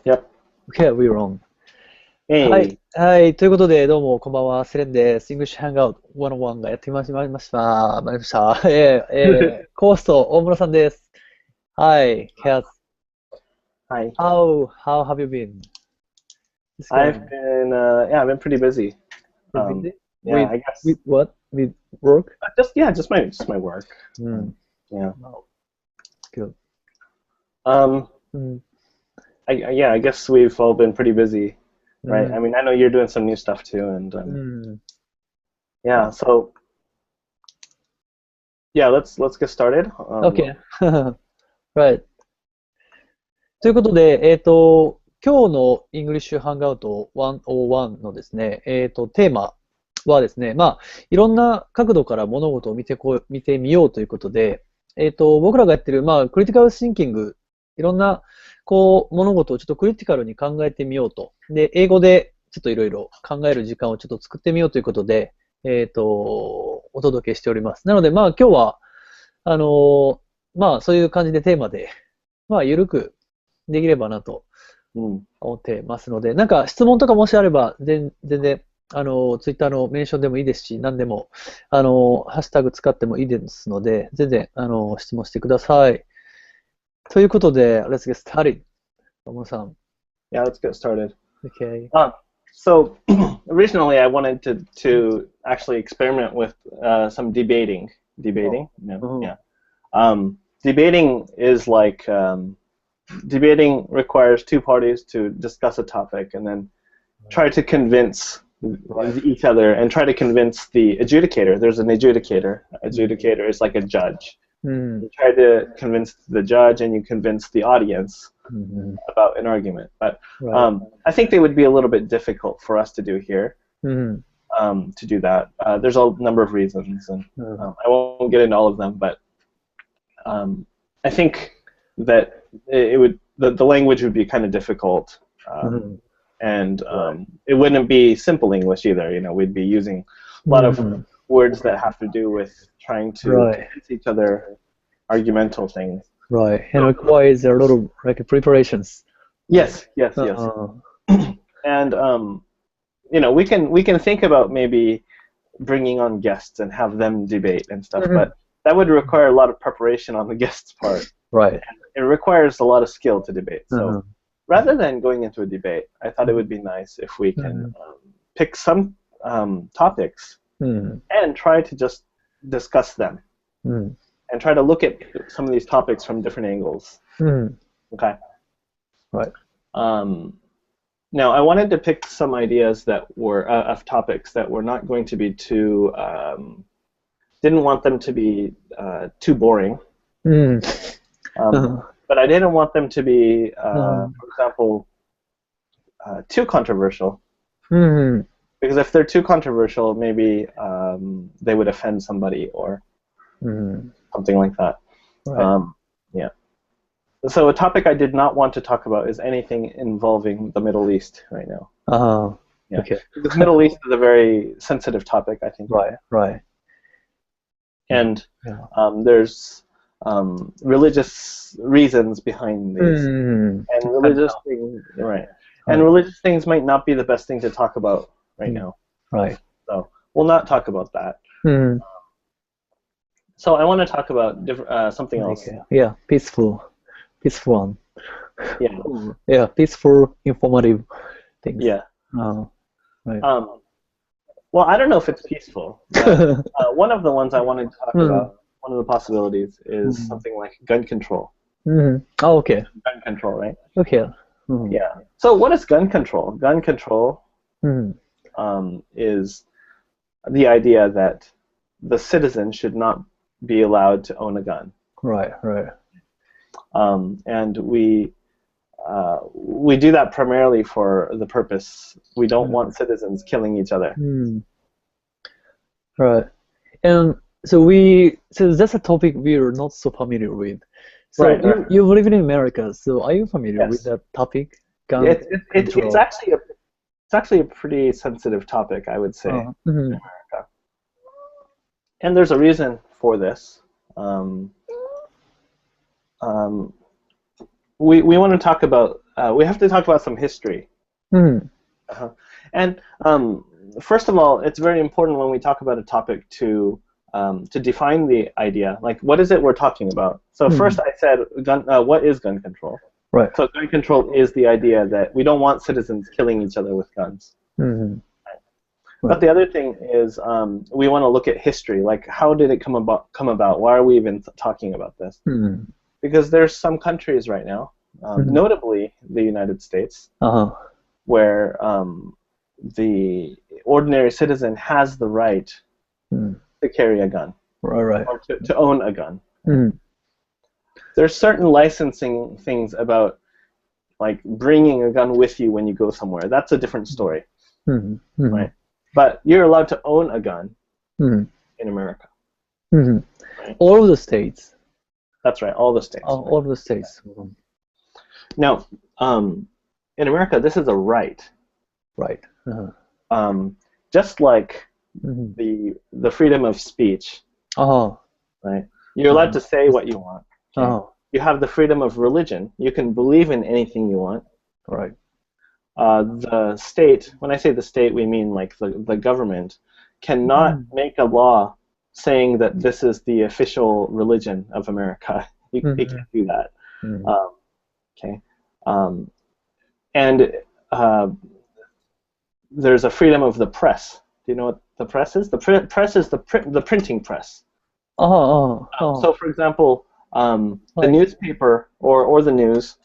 Yep. Okay, we're wrong. Hey. はい。はい。ということで、どうも、こんばんは。セレンです。English Hangout 101がやってまいりました。コースト、大室さんです。Hi, Kat. Hi. How have you been? It's I've going been, I've been pretty busy. pretty busy? Yeah, I guess. With what? With work? Just my work. Yeah. Wow. Good. Mm. I guess we've all been pretty busy, right? Mm. I mean, I know you're doing some new stuff too, and yeah. So yeah, let's get started. Okay. Right. ということで、今日の English Hangout 101のですね、テーマはですね、いろんな角度から物事を見てみようということで、僕らがやってる、クリティカルシンキング、いろんな、物事をちょっとクリティカルに考えてみようと。で、英語でちょっといろいろ考える時間をちょっと作ってみようということで、お届けしております。なので、今日は、そういう感じでテーマで、ゆるくできればなと思ってますので、なんか質問とかもしあれば、全然、ツイッターのメンションでもいいですし、何でも、ハッシュタグ使ってもいいですので、全然、質問してください。ということで、let's get started. 大室さん。Yeah, let's get started. Okay. So originally I wanted to actually experiment with some debating. Debating? Yeah. Debating is like debating requires two parties to discuss a topic and then try to convince each other and try to convince the adjudicator. There's an adjudicator. Adjudicator is like a judge. You try to convince the judge and you convince the audience about an argument. But I think they would be a little bit difficult for us to do here, to do that. There's a number of reasons, and I won't get into all of them, but I think that the language would be kind of difficult, and it wouldn't be simple English either. You know, we'd be using a lot of words that have to do with trying to convince each other argumental things. Right, and it requires a lot of preparations. Yes. And you know, we can think about maybe bringing on guests and have them debate and stuff, but that would require a lot of preparation on the guest's part. Right. And it requires a lot of skill to debate. So rather than going into a debate, I thought it would be nice if we can pick some topics and try to just discuss them and try to look at some of these topics from different angles. Okay. Right. Now, I wanted to pick some ideas that were of topics that were not going to be too. Didn't want them to be too boring. But I didn't want them to be, for example, too controversial. Because if they're too controversial, maybe they would offend somebody or something like that. Right. Yeah. So a topic I did not want to talk about is anything involving the Middle East right now. Yeah. Okay. Because the Middle East is a very sensitive topic, I think. Right. And there's religious reasons behind these, and religious things, and religious things might not be the best thing to talk about right now. Right. So we'll not talk about that. So I want to talk about something else. Okay. Yeah, peaceful one. Yeah. Yeah, peaceful, informative things. Yeah. Right. Well, I don't know if it's peaceful. But, one of the ones I wanted to talk about, one of the possibilities, is something like gun control. Oh, okay. Gun control, right? Okay. Yeah. So what is gun control? Gun control is the idea that the citizen should not be allowed to own a gun. Right. And we do that primarily for the purpose we don't want citizens killing each other. Right. And so that's a topic we're not so familiar with. So you live in America, so are you familiar with that topic? Gun control? It's actually a pretty sensitive topic, I would say, in America. And there's a reason for this. We want to talk about we have to talk about some history. Mm. And first of all, it's very important when we talk about a topic to define the idea. Like, what is it we're talking about? So first I said, what is gun control? Right. So gun control is the idea that we don't want citizens killing each other with guns. Mm-hmm. Right. But the other thing is we want to look at history. Like, how did it come about? Why are we even talking about this? Mm-hmm. Because there's some countries right now, notably the United States, where the ordinary citizen has the right to carry a gun, right. or to own a gun. Mm-hmm. There's certain licensing things about, like, bringing a gun with you when you go somewhere. That's a different story, right? But you're allowed to own a gun in America. Mm-hmm. Right? All of the states. That's right, all the states. All of the states. Now, in America, this is a right. Right. Just like the freedom of speech, right? You're allowed to say what you want. Okay? You have the freedom of religion. You can believe in anything you want. Right. The state, when I say the state, we mean like the government, cannot make a law saying that this is the official religion of America. You can't do that. Okay. And there's a freedom of the press. Do you know what the press is? The press is the printing press. So, for example, the newspaper or the news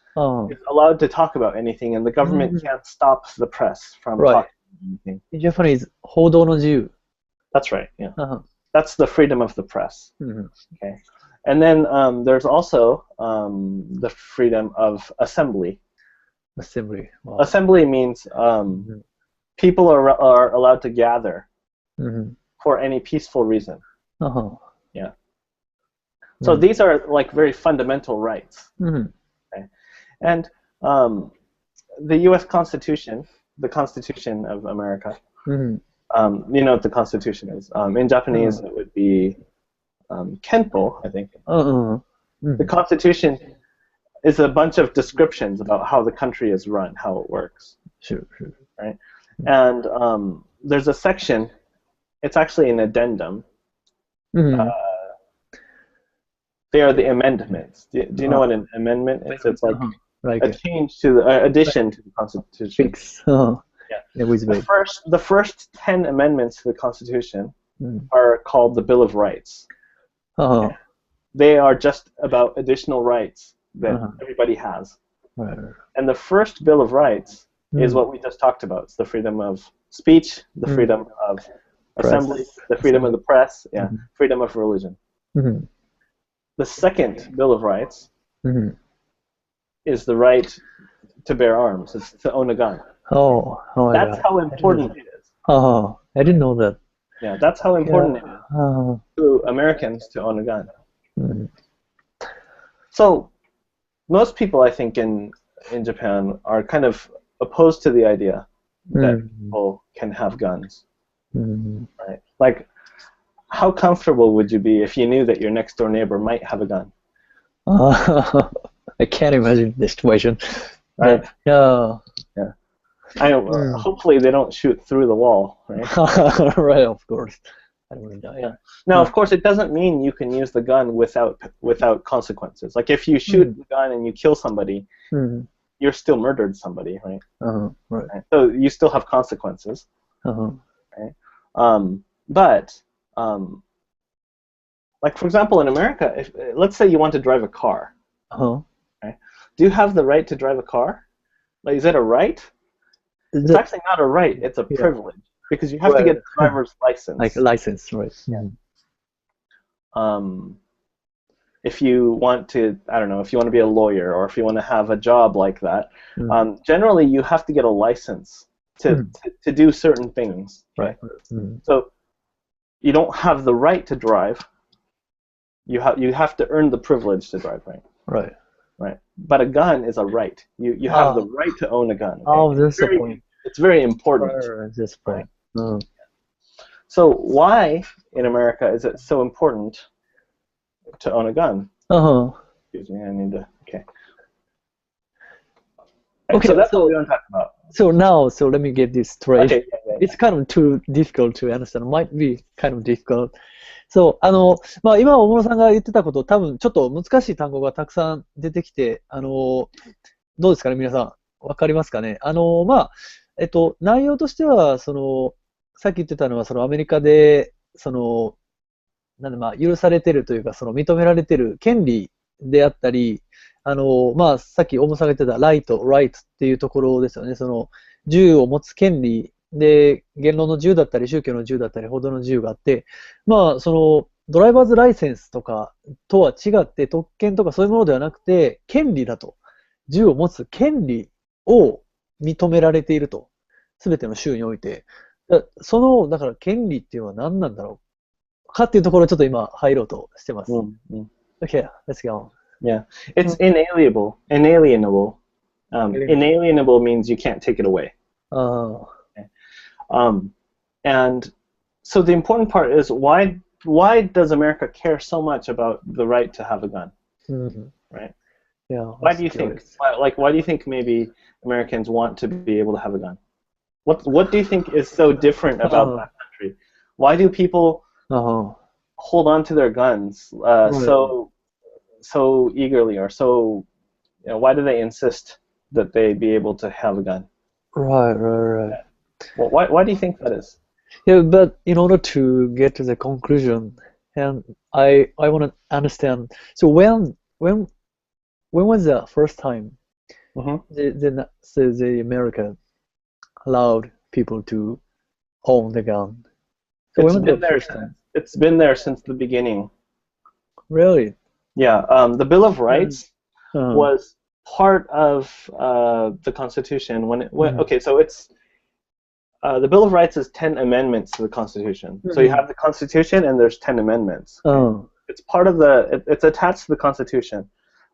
is allowed to talk about anything, and the government can't stop the press from talking about anything. In Japanese, 報道の自由. That's right. Yeah. That's the freedom of the press. Okay. And then there's also the freedom of assembly. Assembly. Wow. Assembly means people are allowed to gather for any peaceful reason. Yeah. So these are like very fundamental rights. Okay? And the U.S. Constitution, the Constitution of America, you know what the Constitution is. In Japanese, it would be kenpo, I think. The Constitution is a bunch of descriptions about how the country is run, how it works. Sure. Right? And there's a section, it's actually an addendum. They are the amendments. Do you know what an amendment is? It's like a change to the addition to the Constitution. Fix. Yeah. The first 10 amendments to the Constitution are called the Bill of Rights. They are just about additional rights that everybody has. And the first Bill of Rights is what we just talked about. It's the freedom of speech, the freedom of assembly, the freedom of the press, freedom of religion. The second Bill of Rights is the right to bear arms. It's to own a gun. That's how important it is. I didn't know that. Yeah, that's how important it is to Americans to own a gun. So most people, I think, in Japan are kind of opposed to the idea that people can have guns. Right? Like, how comfortable would you be if you knew that your next door neighbor might have a gun? I can't imagine the situation. Right? Yeah. Hopefully they don't shoot through the wall, right? Right, of course. I don't want to die. Yeah. Now, of course, it doesn't mean you can use the gun without consequences. Like, if you shoot the gun and you kill somebody, you're still murdered somebody, right? Right. So you still have consequences. Right? But like, for example, in America, let's say you want to drive a car. Right? Do you have the right to drive a car? Like, is it a right? It's actually not a right. It's a privilege, because you have to get a driver's license. Like a license, right? If you want to, I don't know, if you want to be a lawyer or if you want to have a job like that, generally you have to get a license to do certain things. Right. So you don't have the right to drive. You have to earn the privilege to drive, right? Right. But a gun is a right. You have the right to own a gun. Okay? That's the point. It's very important. This point. So why in America is it so important to own a gun? Excuse me, I need to. Okay. Okay, so that's so- what we want to talk about. So let me get this straight. Okay, yeah. It's kind of too difficult to understand. Might be kind of difficult. そう、今、大室さんが言ってたこと、多分ちょっと難しい単語がたくさん出てきて、どうですかね、皆さん。わかりますかね。内容としては、さっき言ってたのは、アメリカで、許されてるというか、認められてる権利であったり、さっき大室さんが言ってたライトっていうところですよね。銃を持つ権利で、言論の自由だったり、宗教の自由だったり、報道の自由があって、ドライバーズライセンスとかとは違って、特権とかそういうものではなくて、権利だと。銃を持つ権利を認められていると。すべての州において。だから権利っていうのは何なんだろうかっていうところをちょっと今入ろうとしてます。Okay, let's go. Yeah, it's inalienable. Inalienable means you can't take it away. And so the important part is why does America care so much about the right to have a gun? Right? Yeah. Why do you think? Why do you think maybe Americans want to be able to have a gun? What do you think is so different about that country? Why do people hold on to their guns so eagerly, or so? Why do they insist that they be able to have a gun? Right. Well, why do you think that is? Yeah, but in order to get to the conclusion, and I want to understand. So when was the first time the America allowed people to own the gun? So It's when was been the there. first time? It's been there since the beginning. Really? Yeah. The Bill of Rights Uh-huh. was part of the Constitution when it went. Okay, so it's the Bill of Rights is 10 amendments to the Constitution. So you have the Constitution and there's 10 amendments. Oh. It's part of it's attached to the Constitution.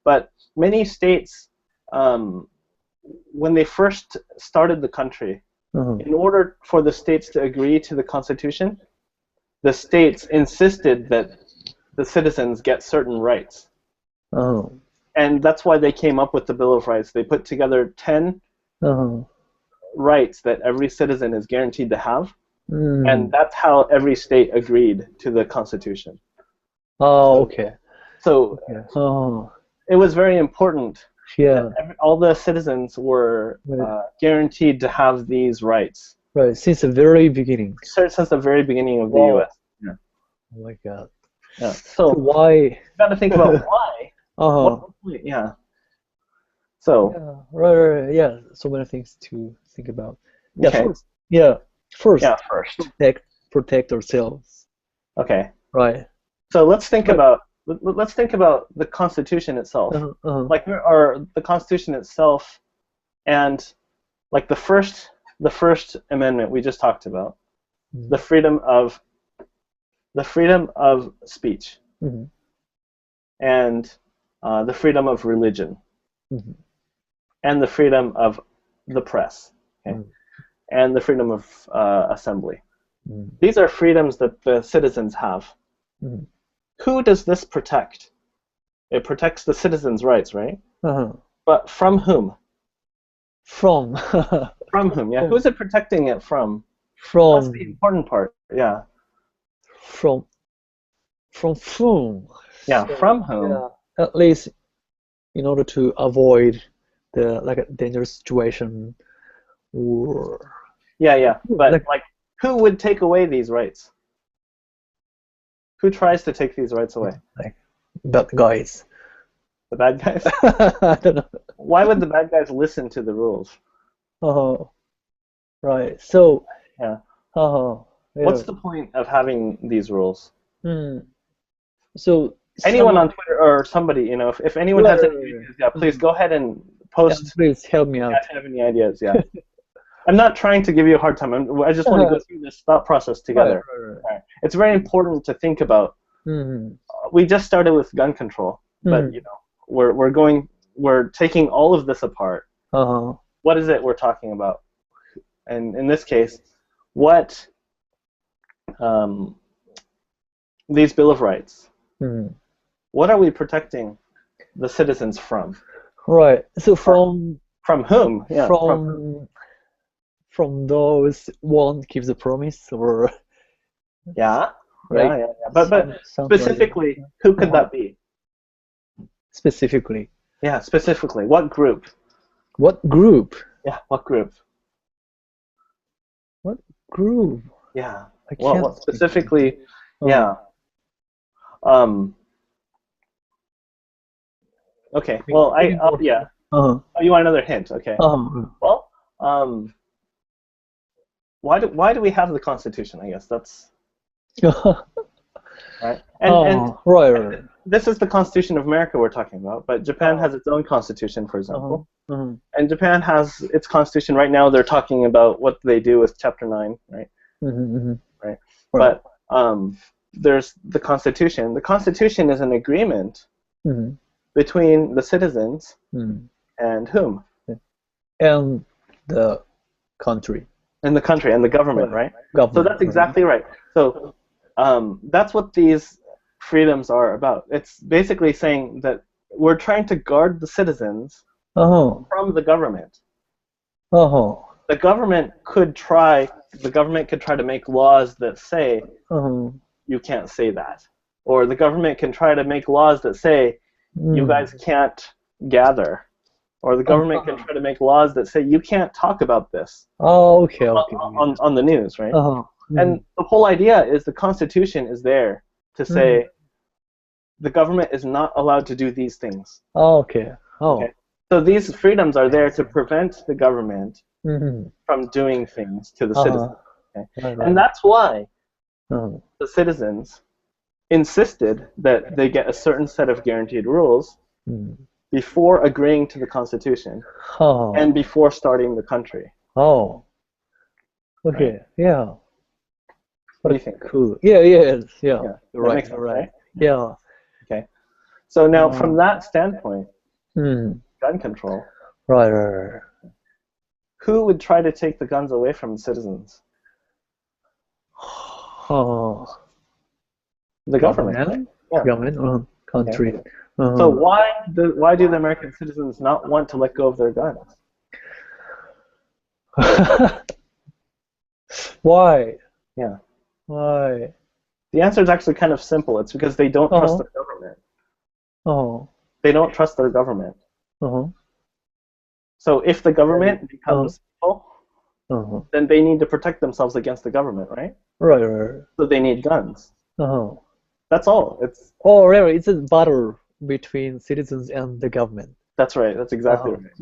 But many states, when they first started the country, in order for the states to agree to the Constitution, the states insisted that the citizens get certain rights. Oh. And that's why they came up with the Bill of Rights. They put together 10 rights that every citizen is guaranteed to have. And that's how every state agreed to the Constitution. Oh, okay. So it was very important. Yeah. All the citizens were guaranteed to have these rights. Right. Since the very beginning. Since the very beginning of the U.S. Yeah. Oh my God. Yeah. So why? You got to think about why. Yeah. So. Yeah. Right. Yeah. So many things to think about. Yeah. Okay. First. First. Protect ourselves. Okay. Right. So let's think about the Constitution itself, the Constitution itself, and like the first amendment we just talked about, the freedom of speech, and the freedom of religion, and the freedom of the press, and the freedom of assembly. These are freedoms that the citizens have. Who does this protect? It protects the citizens' rights, right? But from whom? From whom? Yeah. Who's it protecting it from? That's the important part. Yeah. From whom? Yeah. From whom? Yeah. At least in order to avoid a dangerous situation, or But who would take away these rights? Who tries to take these rights away? Like bad guys. The bad guys? I don't know. Why would the bad guys listen to the rules? Oh, right. So. Yeah. Yeah. What's the point of having these rules? So. Anyone on Twitter or somebody, if anyone has any ideas, please go ahead and post. Yeah, please help me out. If you have any ideas, I'm not trying to give you a hard time. I just want to go through this thought process together. Right. It's very important to think about. We just started with gun control, but we're taking all of this apart. What is it we're talking about? And in this case, what these Bill of Rights? What are we protecting the citizens from? Right. So from From whom? Yeah. From those won't keep the promise, or yeah, right? yeah. But specifically, who could that be? Specifically. Yeah, specifically. What group? What group? Yeah, what group? What group? Yeah. I can't. Well, specifically, yeah. Okay. Well, yeah. Oh, you want another hint? Okay. Well, why do we have the Constitution? I guess that's right. And right. This is the Constitution of America we're talking about, but Japan has its own Constitution, for example. And Japan has its Constitution right now. They're talking about what they do with Chapter 9, right? Right. But there's the Constitution. The Constitution is an agreement between the citizens and whom? And the country. And the country and the government, right? So that's exactly right. So that's what these freedoms are about. It's basically saying that we're trying to guard the citizens from the government. The government could try to make laws that say you can't say that, or the government can try to make laws that say you guys can't gather, or the government can try to make laws that say you can't talk about this. Okay. On the news, right? And the whole idea is the Constitution is there to say the government is not allowed to do these things. Okay. So these freedoms are there to prevent the government from doing things to the citizens. Okay? And that's why the citizens insisted that they get a certain set of guaranteed rules before agreeing to the Constitution and before starting the country. Okay. Right? Yeah. What do you think? Cool. Yeah. You're right. Makes sense, right? Yeah. Okay. So now, from that standpoint, gun control. Right. Who would try to take the guns away from the citizens? The government. Yeah. Government. Country. Okay. So why do the American citizens not want to let go of their guns? Why? Yeah. Why? The answer is actually kind of simple. It's because they don't trust their government. They don't trust their government. So if the government becomes evil, then they need to protect themselves against the government, right? Right. So they need guns. That's all. It's. Oh, really? It's a battle between citizens and the government. That's right. That's exactly right.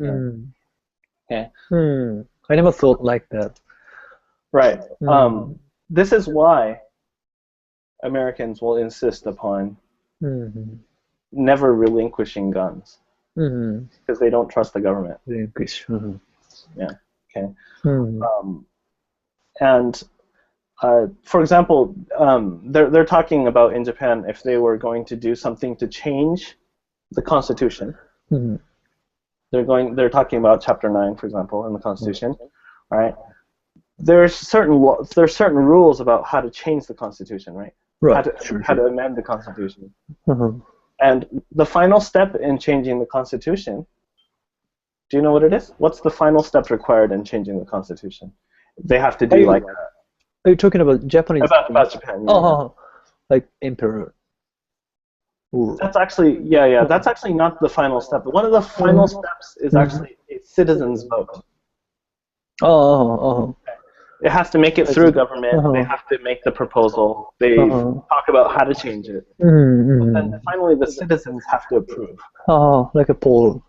Yeah. Okay. I never thought like that. Right. This is why Americans will insist upon never relinquishing guns, because they don't trust the government. Yeah. Okay. And for example, they're talking about in Japan, if they were going to do something to change the Constitution, they're talking about Chapter 9, for example, in the Constitution, right? There's certain rules about how to change the Constitution, right? How to amend the Constitution. And the final step in changing the Constitution, do you know what it is? What's the final step required in changing the Constitution? They have to do like that. Are you talking about Japanese? About Japan. Yeah. Like emperor. That's actually that's actually not the final step. One of the final steps is actually a citizen's vote. It has to make it through government. They have to make the proposal. They talk about how to change it. But then finally, the citizens have to approve. Like a poll.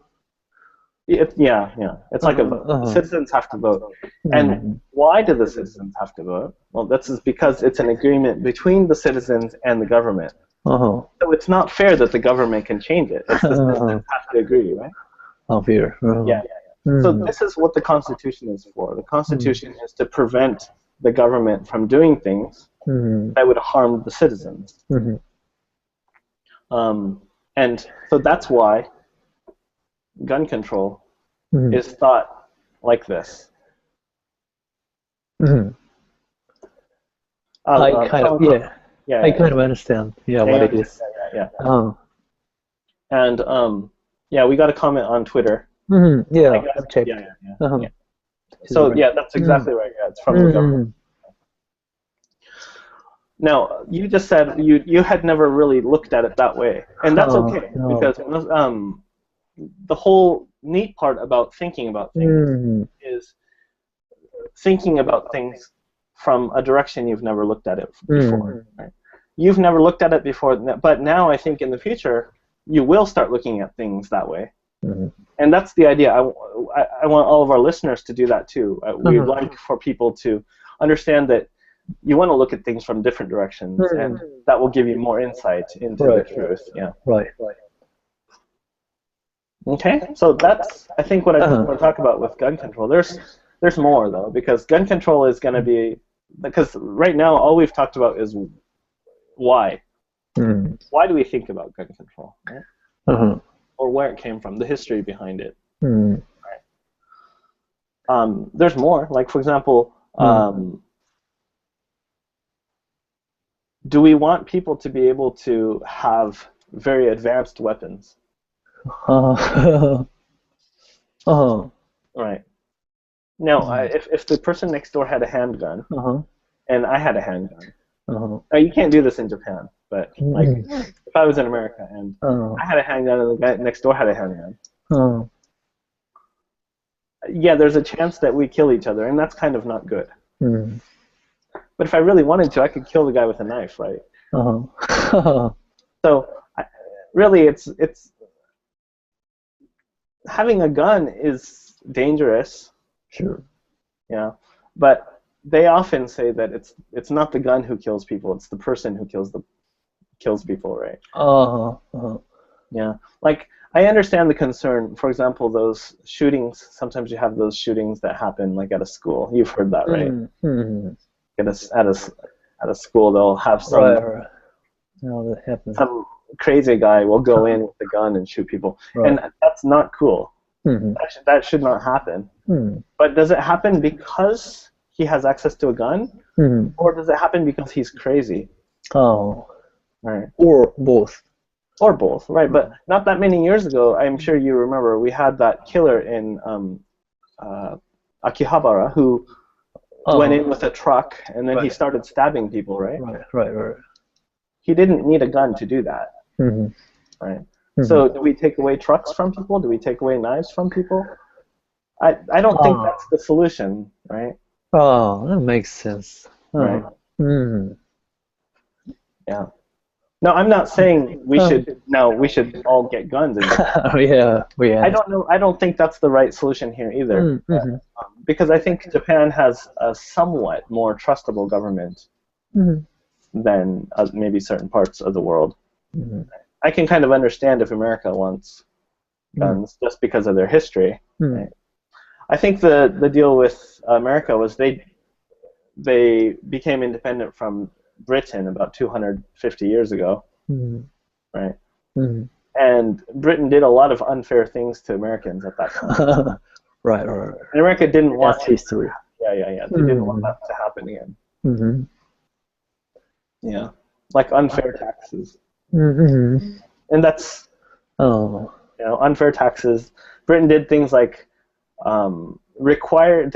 It's like a vote. Citizens have to vote. And why do the citizens have to vote? Well, that's because it's an agreement between the citizens and the government. So it's not fair that the government can change it. It's the citizens have to agree, right? Fair. Yeah. So this is what the Constitution is for. The Constitution is to prevent the government from doing things that would harm the citizens. And so that's why gun control is thought like this. I kind of understand. What it is. And we got a comment on Twitter. Yeah, I guess, I've checked. yeah. So yeah, that's exactly right. Yeah, it's from the government. Now, you just said you had never really looked at it that way, and that's okay because the whole neat part about thinking about things is thinking about things from a direction you've never looked at it before. Right? You've never looked at it before, but now I think in the future you will start looking at things that way. And that's the idea. I want all of our listeners to do that too. We'd like for people to understand that you want to look at things from different directions, and that will give you more insight into the truth. Yeah. Right. Okay. So that's, I think, what I want to talk about with gun control. There's more though, because gun control is going to be, because right now all we've talked about is why. Why do we think about gun control? Right? Or where it came from, the history behind it. Right. There's more. Like, for example, do we want people to be able to have very advanced weapons? Right. Now, if the person next door had a handgun, and I had a handgun, now you can't do this in Japan, but like if I was in America and I had a handgun and the guy next door had a handgun, yeah, there's a chance that we kill each other, and that's kind of not good. But if I really wanted to, I could kill the guy with a knife, right? So really, it's having a gun is dangerous. Sure. Yeah, but they often say that it's not the gun who kills people; it's the person who kills people, right? Yeah, like I understand the concern. For example, those shootings. Sometimes you have those shootings that happen, like at a school. You've heard that, right? At a school, they'll have some crazy guy will go in with a gun and shoot people, and that's not cool. That should not happen. But does it happen because he has access to a gun, or does it happen because he's crazy? Right. Or both. Or both, right? But not that many years ago, I'm sure you remember, we had that killer in Akihabara who went in with a truck and then he started stabbing people, right? Right. He didn't need a gun to do that, right? So do we take away trucks from people? Do we take away knives from people? I don't think that's the solution, right? Oh, that makes sense. Right. Yeah. No, I'm not saying we should all get guns. Yeah. I don't know. I don't think that's the right solution here either, because I think Japan has a somewhat more trustable government than maybe certain parts of the world. I can kind of understand if America wants guns just because of their history. Right? I think the deal with America was they became independent from Britain about 250 years ago, right? And Britain did a lot of unfair things to Americans at that time. Right. And America didn't want history. Yeah. They didn't want that to happen again. Yeah, like unfair taxes. And that's unfair taxes. Britain did things like they required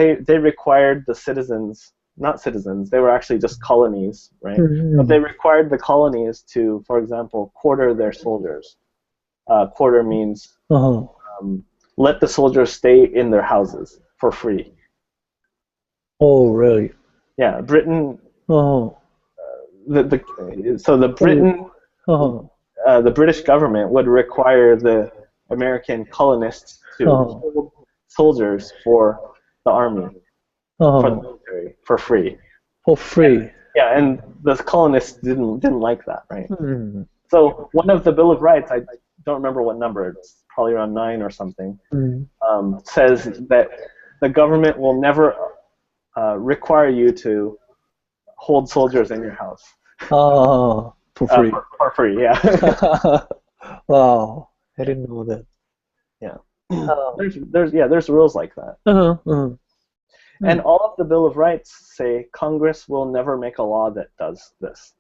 the citizens. Not citizens, they were actually just colonies, right? But they required the colonies to, for example, quarter their soldiers. Quarter means let the soldiers stay in their houses for free. Oh, really? Yeah, Britain. The British government would require the American colonists to hold soldiers for the army. For the military, for free. For free. And the colonists didn't like that, right? So one of the Bill of Rights, I don't remember what number, it's probably around 9 or something, says that the government will never require you to hold soldiers in your house. For free. For free, yeah. Wow, I didn't know that. Yeah. There's rules like that. And all of the Bill of Rights say Congress will never make a law that does this.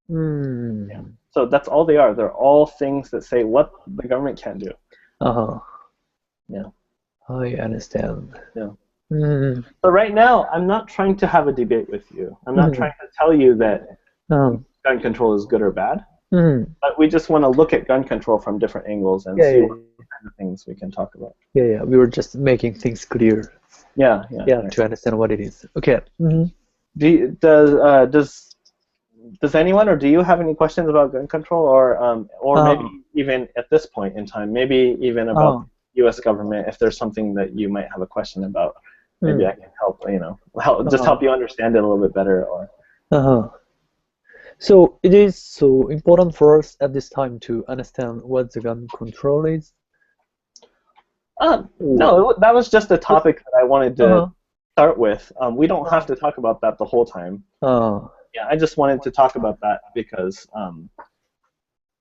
Yeah. So that's all they are. They're all things that say what the government can't do. Yeah. I understand. Yeah. Mm. So right now, I'm not trying to have a debate with you. I'm not trying to tell you that gun control is good or bad. But we just want to look at gun control from different angles and see what kind of things we can talk about. Yeah. We were just making things clear. Yeah. To understand what it is. Okay. Does anyone, or do you have any questions about gun control, or maybe even at this point in time, maybe even about the U.S. government, if there's something that you might have a question about, maybe I can help. Help you understand it a little bit better, or. So it is so important for us at this time to understand what the gun control is? No, that was just a topic that I wanted to start with. We don't have to talk about that the whole time. Yeah, I just wanted to talk about that because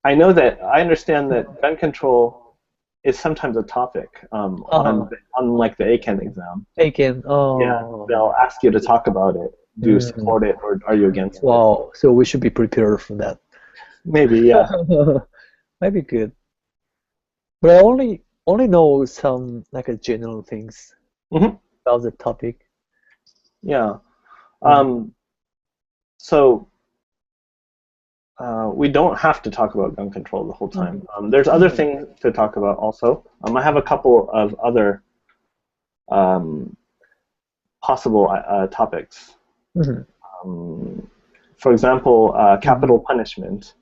I understand that gun control is sometimes a topic on like the ACAN exam. ACAN, Yeah, they'll ask you to talk about it. Do you support it, or are you against it? Wow, so we should be prepared for that. Maybe, yeah. Might be good. But I only know some like general things about the topic. Yeah. So we don't have to talk about gun control the whole time. There's other things to talk about also. I have a couple of other possible topics. For example, capital punishment.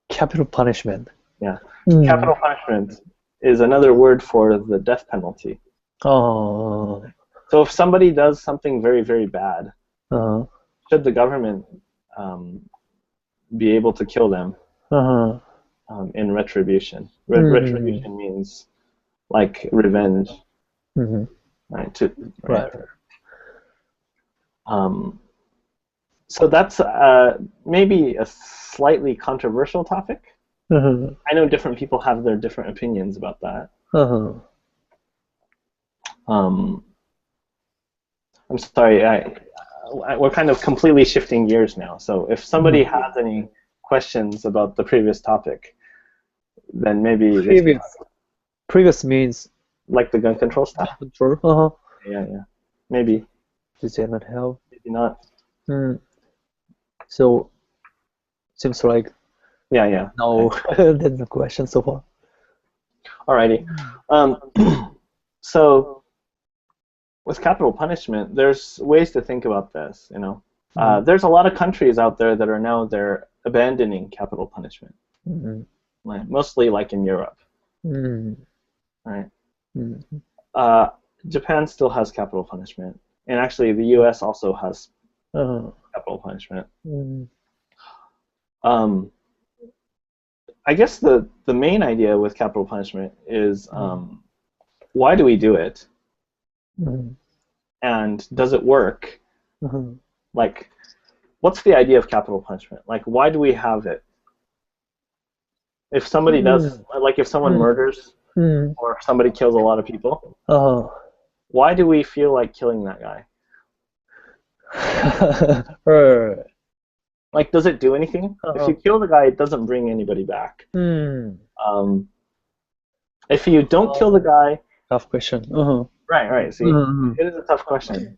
Capital punishment. Yeah. Capital punishment is another word for the death penalty. Oh. So if somebody does something very, very bad, should the government be able to kill them in retribution? Retribution means like revenge, right? So that's maybe a slightly controversial topic. I know different people have their different opinions about that. I'm sorry, we're kind of completely shifting gears now. So if somebody has any questions about the previous topic, then maybe previous means like the gun control stuff. Yeah. Maybe. Does that not help? Maybe not. So seems like yeah. No, that's the question so far. Alrighty. So with capital punishment, there's ways to think about this. There's a lot of countries out there that are now abandoning capital punishment. Mostly like in Europe. Right. Japan still has capital punishment, and actually the U.S. also has capital punishment. I guess the main idea with capital punishment is why do we do it, and does it work? Like, what's the idea of capital punishment? Like, why do we have it? If somebody does, like if someone murders or if somebody kills a lot of people, why do we feel like killing that guy? Like, does it do anything? If you kill the guy, it doesn't bring anybody back. If you don't kill the guy... Tough question. Right. See, it is a tough question.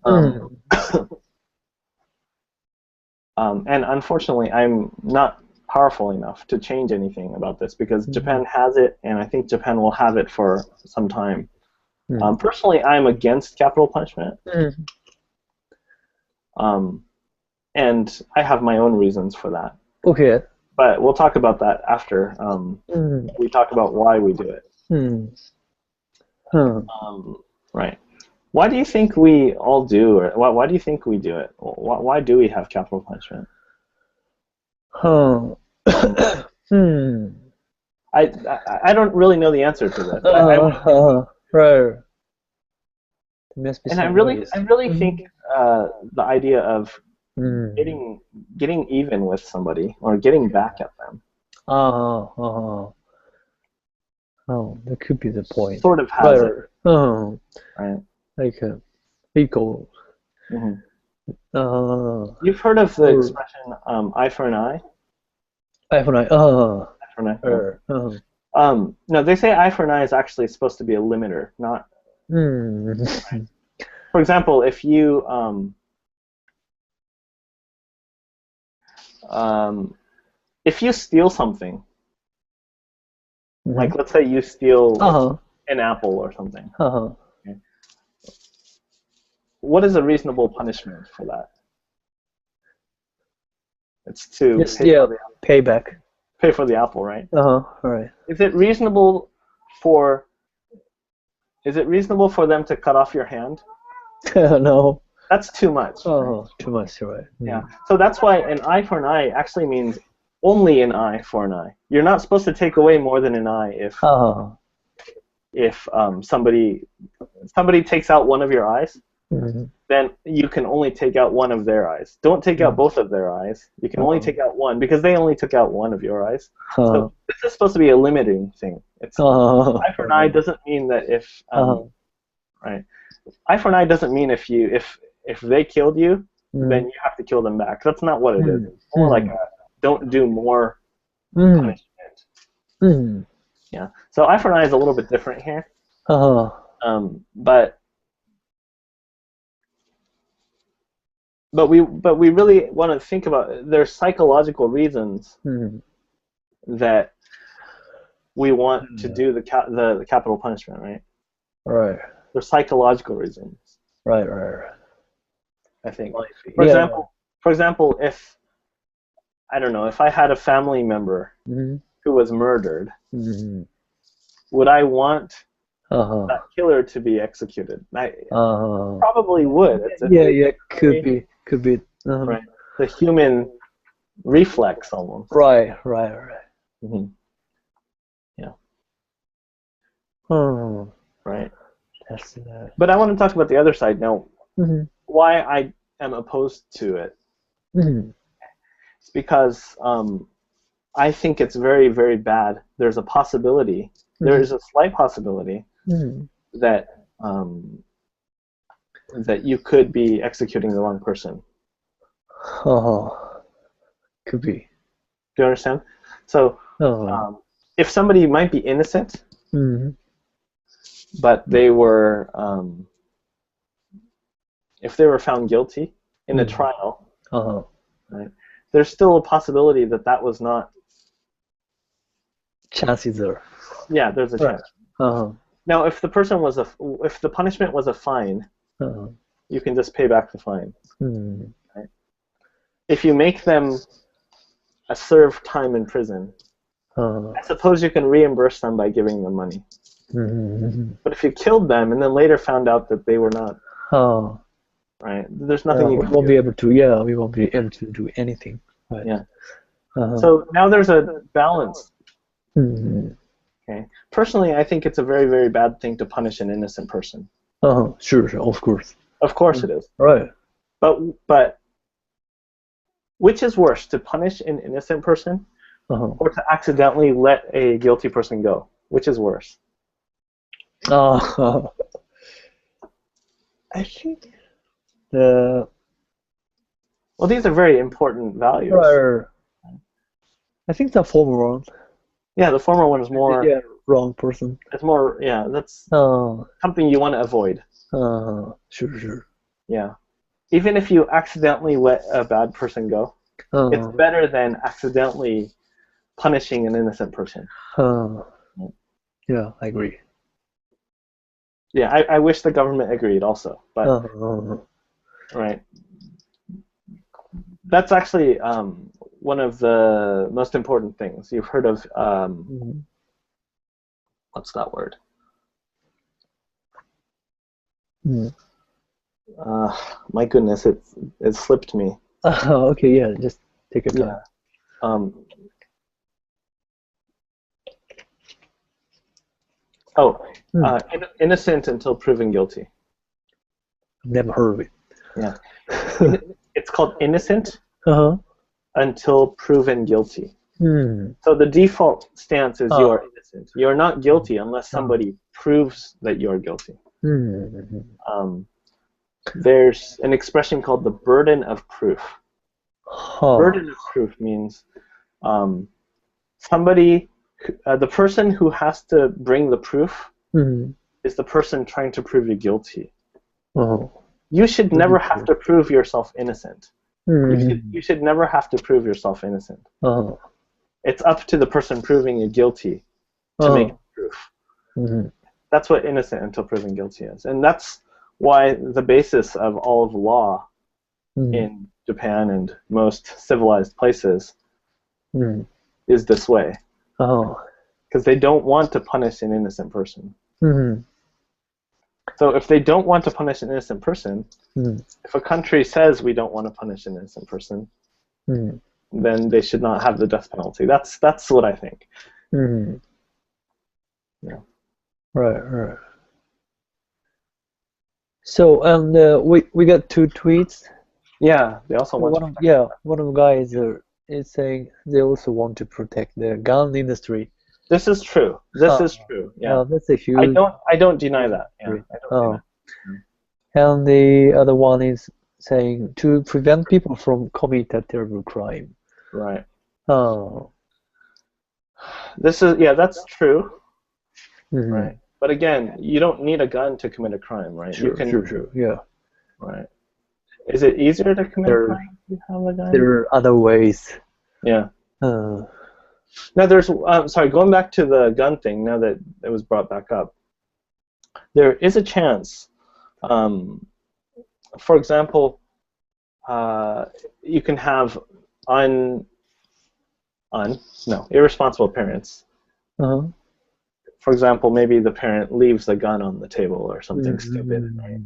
And unfortunately, I'm not powerful enough to change anything about this because Japan has it, and I think Japan will have it for some time. Personally, I'm against capital punishment. And I have my own reasons for that. Okay. But we'll talk about that after we talk about why we do it. Right. Why do you think we all do, or why do you think we do it? Why do we have capital punishment? I don't really know the answer to this. Right. And I really think the idea of getting even with somebody or getting back at them. Oh, that could be the point. Sort of has it. Right. Like equal. You've heard of the expression eye for an eye? Eye for an eye. Eye for an eye. No, they say eye for an eye is actually supposed to be a limiter, not Mm. For example, if you steal something, like let's say you steal an apple or something, okay, what is a reasonable punishment for that? It's to pay for the apple, right? Right. Is it reasonable for them to cut off your hand? No. That's too much. Oh, too much, right? Yeah. So that's why an eye for an eye actually means only an eye for an eye. You're not supposed to take away more than an eye if somebody takes out one of your eyes, then you can only take out one of their eyes. Don't take out both of their eyes. You can only take out one because they only took out one of your eyes. So this is supposed to be a limiting thing. It's eye for an eye doesn't mean that if right. Eye for an eye doesn't mean if they killed you, then you have to kill them back. That's not what it is. It's more like don't do more punishment. Yeah. So eye for an eye is a little bit different here. But we really want to think about there's psychological reasons that we want to do the capital punishment, right? Right. There's psychological reasons. Right. I think. For example, if I don't know, if I had a family member who was murdered, would I want that killer to be executed? I probably would. Could be. Right. The human reflex almost. Right. Yeah. Right. But I want to talk about the other side now. Why I am opposed to it. It's because I think it's very, very bad. There's a possibility. There is a slight possibility that that you could be executing the wrong person. Could be. Do you understand? So if somebody might be innocent, but they were if they were found guilty in a trial, right, there's still a possibility that that was not. Chances are. Yeah, there's a chance. Now, if the punishment was a fine, you can just pay back the fine. Right? If you make them serve time in prison, I suppose you can reimburse them by giving them money. But if you killed them and then later found out that they were not, right? There's nothing you can do. We won't be able to do anything. Right. Yeah. So now there's a balance. Okay. Personally, I think it's a very, very bad thing to punish an innocent person. Sure, of course. Of course it is. Right. But which is worse, to punish an innocent person or to accidentally let a guilty person go? Which is worse? I think well, these are very important values. I think the former one. Yeah, the former one is more. Yeah, wrong person. It's more. Yeah, that's something you want to avoid. Sure. Yeah, even if you accidentally let a bad person go, it's better than accidentally punishing an innocent person. Yeah, I agree. Yeah, I wish the government agreed also, but right. That's actually one of the most important things. You've heard of what's that word? My goodness, it slipped me. Okay, yeah, just take your time. Innocent until proven guilty. Never heard of it. Yeah. It's called innocent until proven guilty. So the default stance is you are innocent. You're not guilty unless somebody proves that you're guilty. There's an expression called the burden of proof. Burden of proof means the person who has to bring the proof is the person trying to prove you guilty. Oh. You should never have to prove yourself innocent. Mm-hmm. You should never have to prove yourself innocent. Oh. It's up to the person proving you guilty to make proof. Mm-hmm. That's what innocent until proven guilty is. And that's why the basis of all of law in Japan and most civilized places is this way. Oh. Because they don't want to punish an innocent person. Mm-hmm. So if they don't want to punish an innocent person, if a country says we don't want to punish an innocent person, then they should not have the death penalty. That's what I think. Mm-hmm. Yeah. Right. So, and we got 2 tweets. Yeah, they also want one of the guys is saying they also want to protect the gun industry. This is true. This is true. Yeah. That's a huge. I don't deny that. Yeah. I don't deny. And the other one is saying to prevent people from committing a terrible crime. Right. Oh. That's true. Mm-hmm. Right. But again, you don't need a gun to commit a crime, right? Sure. Yeah. Right. Is it easier to commit a crime if you have a gun? There are other ways. Yeah. Now there's going back to the gun thing. Now that it was brought back up, there is a chance. For example, you can have irresponsible parents. For example, maybe the parent leaves the gun on the table or something stupid. Right?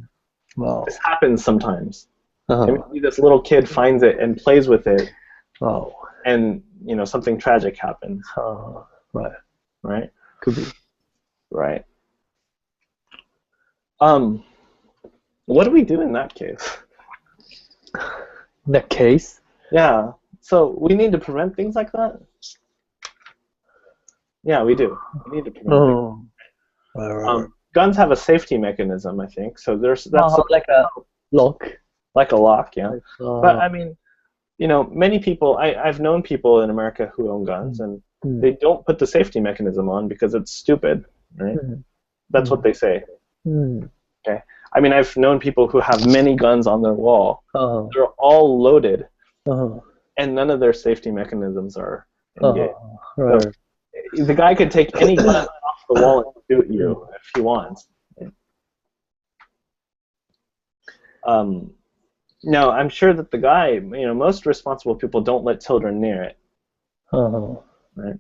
Wow. This happens sometimes. And maybe this little kid finds it and plays with it. Oh. And something tragic happens. Right. Could be. Right. What do we do in that case? In that case? Yeah. So we need to prevent things like that? Yeah, we do. We need to prevent things. Right. Guns have a safety mechanism, I think. So that's like a lock. Like a lock, yeah. But I mean, many people. I've known people in America who own guns, and they don't put the safety mechanism on because it's stupid, right? That's what they say. Okay. I mean, I've known people who have many guns on their wall. They're all loaded, and none of their safety mechanisms are engaged. Right. So the guy could take any gun off the wall and shoot you if he wants. No, I'm sure that the guy, most responsible people don't let children near it. Right?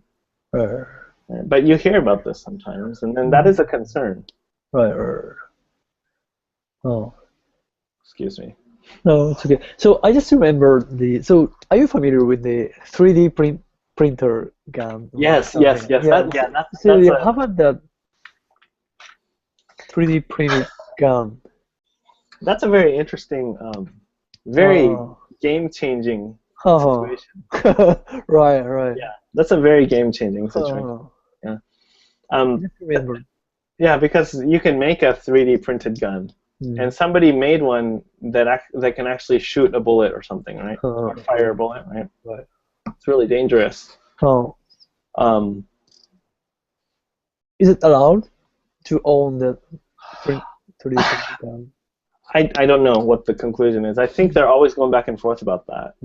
But you hear about this sometimes, and then that is a concern. Right. Oh. Excuse me. No, it's okay. So I just remember so are you familiar with the 3D printer gun? Yes. So how about that 3D printed gun? That's a very interesting, very game-changing situation. Right. Yeah, that's a very game-changing situation. Yeah. Just remember. Yeah, because you can make a 3D printed gun, and somebody made one that can actually shoot a bullet or something, right? Or fire a bullet, right? Right. It's really dangerous. Is it allowed to own the 3D printed gun? I don't know what the conclusion is. I think they're always going back and forth about that.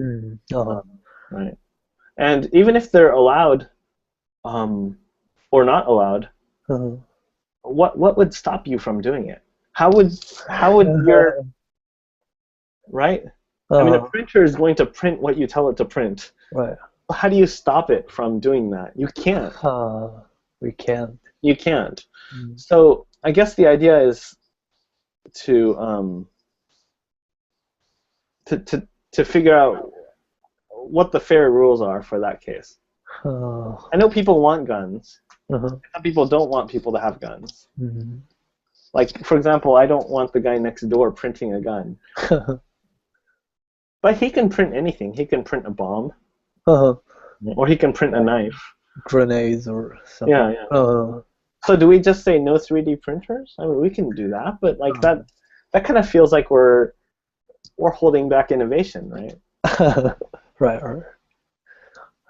Right. And even if they're allowed, or not allowed, what would stop you from doing it? How would your right? I mean, a printer is going to print what you tell it to print. Right. How do you stop it from doing that? You can't. We can't. You can't. So I guess the idea is to figure out what the fair rules are for that case. I know people want guns. Some people don't want people to have guns. Like, for example, I don't want the guy next door printing a gun. But he can print anything. He can print a bomb. Or he can print a knife. Grenades or something. Yeah. So do we just say no 3D printers? I mean, we can do that, but like that kind of feels like we're holding back innovation, right? Right.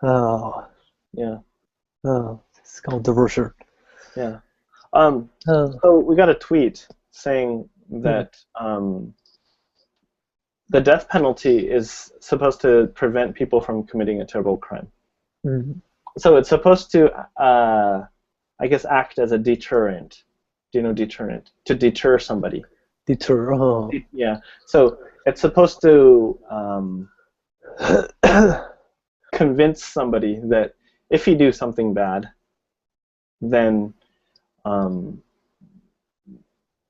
Oh. Yeah. Oh, it's controversial. Yeah. So we got a tweet saying that the death penalty is supposed to prevent people from committing a terrible crime. So it's supposed to, I guess, act as a deterrent. Do you know deterrent? To deter somebody. Deter. Oh. Yeah. So it's supposed to convince somebody that if you do something bad, then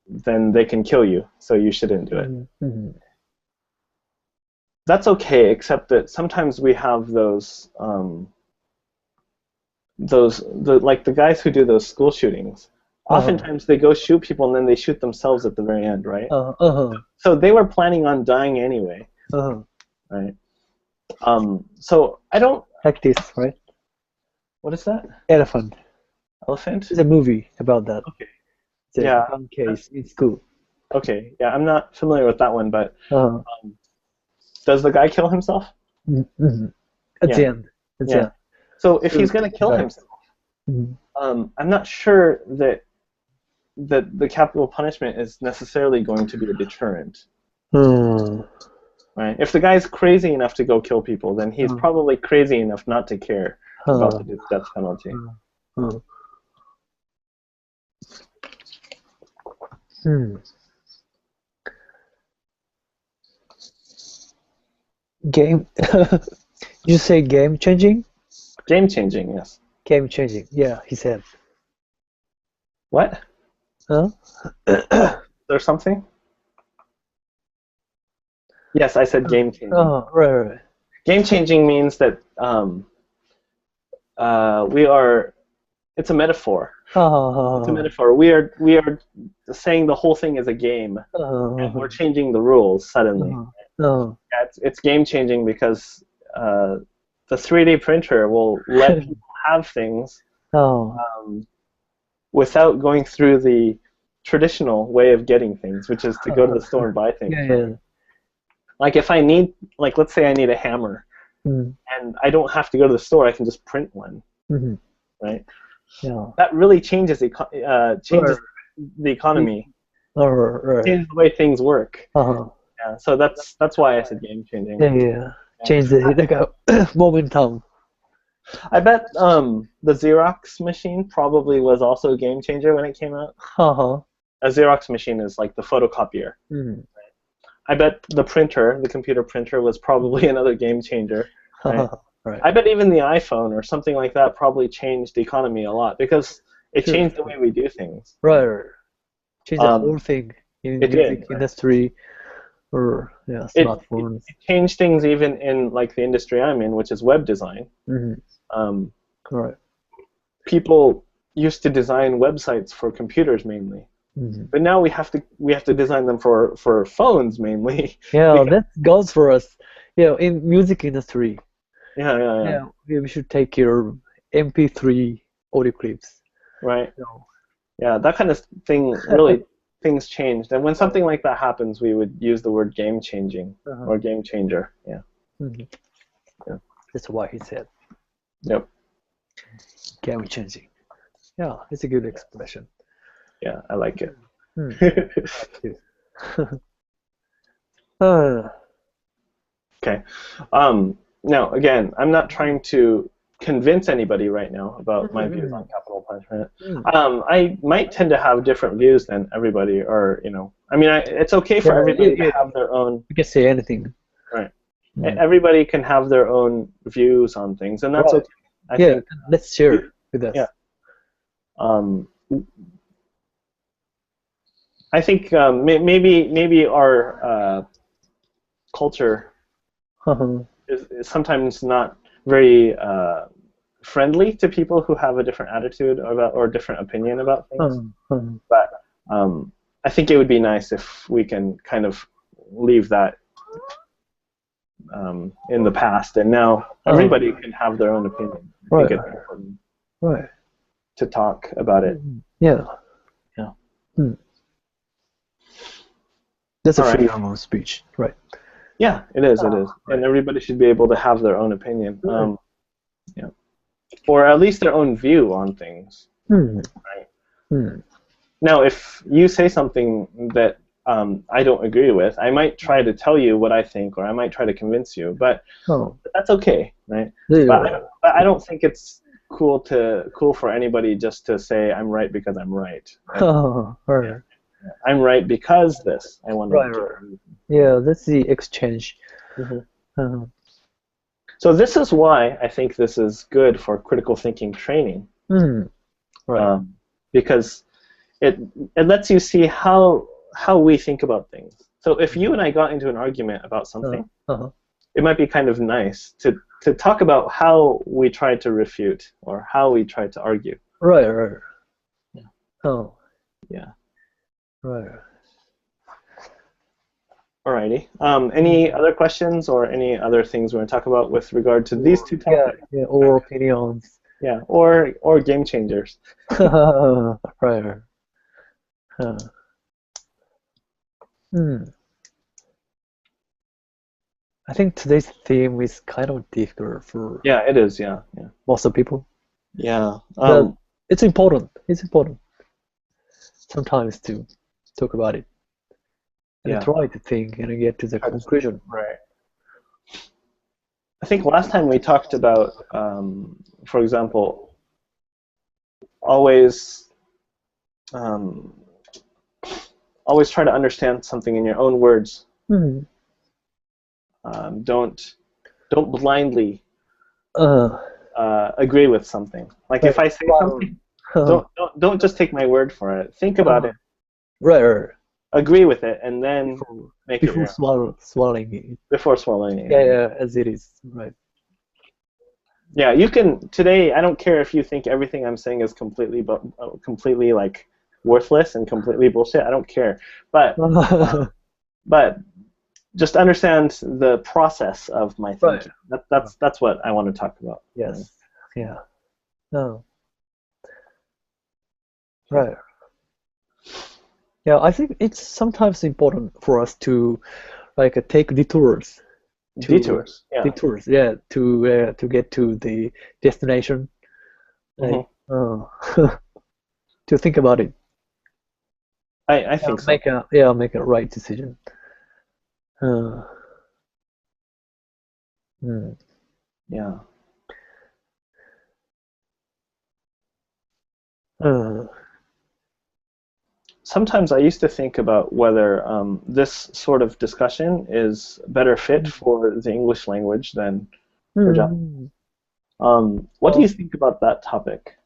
they can kill you. So you shouldn't do it. That's okay, except that sometimes we have those like the guys who do those school shootings. Oftentimes they go shoot people and then they shoot themselves at the very end, right? So they were planning on dying anyway, right? So I don't like this, right? What is that? Elephant. Elephant? It's a movie about that. Okay. It's yeah. One case in school. Okay. Yeah, I'm not familiar with that one, but does the guy kill himself? At the end. Yeah. So if he's going to kill himself, I'm not sure that the capital punishment is necessarily going to be a deterrent. Right? If the guy's crazy enough to go kill people, then he's probably crazy enough not to care about the death penalty. Game. You say game changing? Game changing, yes. Game changing. Yeah, he said. What? Huh? There's something? Yes, I said game changing. Oh, right. Game changing means that we are. It's a metaphor. It's a metaphor. We are saying the whole thing is a game, and we're changing the rules suddenly. Yeah, it's game changing because the 3D printer will let people have things without going through the traditional way of getting things, which is to go to the store and buy things. Like if I need, like let's say I need a hammer, and I don't have to go to the store, I can just print one, right? Yeah. That really changes the economy. Changes the way things work. Yeah, so that's why I said game changing. Yeah. Change the momentum. I bet the Xerox machine probably was also a game changer when it came out. A Xerox machine is like the photocopier. Right? I bet the printer, the computer printer, was probably another game changer. Right? Right. I bet even the iPhone or something like that probably changed the economy a lot because it changed the way we do things. Right. Changed the whole thing in the music industry or smartphones. It changed things even in like the industry I'm in, which is web design. Right. People used to design websites for computers mainly. But now we have to design them for phones mainly. Yeah, that goes for us. Yeah, in music industry. Yeah. We should take care of MP3 audio clips. Right. Yeah, that kind of thing really things changed. And when something like that happens, we would use the word game changing or game changer. Yeah. Yeah. That's what he said. Yep. Game changing. Yeah, it's a good expression. Yeah, I like it. Okay. Now, again, I'm not trying to convince anybody right now about my views on capital punishment. I might tend to have different views than everybody, or I mean, it's okay for everybody to have their own. You can say anything. Right. Everybody can have their own views on things, and that's okay. I think, let's share with us. Yeah. I think maybe our culture is sometimes not very friendly to people who have a different attitude or different opinion about things. But I think it would be nice if we can kind of leave that in the past, and now everybody can have their own opinion. I think it's important to talk about it. Yeah. That's a freedom of speech, right? Yeah, it is. It is, and everybody should be able to have their own opinion, or at least their own view on things. Right? Now, if you say something that I don't agree with, I might try to tell you what I think, or I might try to convince you, but that's okay, right? But I don't think it's cool for anybody just to say I'm right because I'm right. Right. I'm right because this. I want to. Right. Yeah, that's the exchange. So this is why I think this is good for critical thinking training. Right. Because it lets you see how we think about things. So if you and I got into an argument about something, it might be kind of nice to talk about how we tried to refute or how we tried to argue. Right. Yeah. Oh. Yeah. Right. Alrighty. Any other questions or any other things we want to talk about with regard to these two topics? Yeah, or opinions. Yeah, or game changers. Right. I think today's theme is kind of difficult for it is. Yeah. most of people. Yeah. But it's important. It's important sometimes to talk about it and try to think and get to the conclusion. Right. I think last time we talked about, for example, always try to understand something in your own words. Don't blindly agree with something. Like if I say something, don't just take my word for it. Think about it. Right. Agree with it, and then make before it swallowing it. Before swallowing it. Yeah, as it is. Right. Yeah, you can today. I don't care if you think everything I'm saying is completely like worthless and completely bullshit. I don't care, but just understand the process of my thinking. Right. That's what I want to talk about. Yes. Yeah. No. Right. Yeah, I think it's sometimes important for us to take detours. Detours. Yeah, to get to the destination. To think about it. I think so. Make a right decision. Yeah. Sometimes I used to think about whether this sort of discussion is better fit for the English language than for Japanese. What do you think about that topic?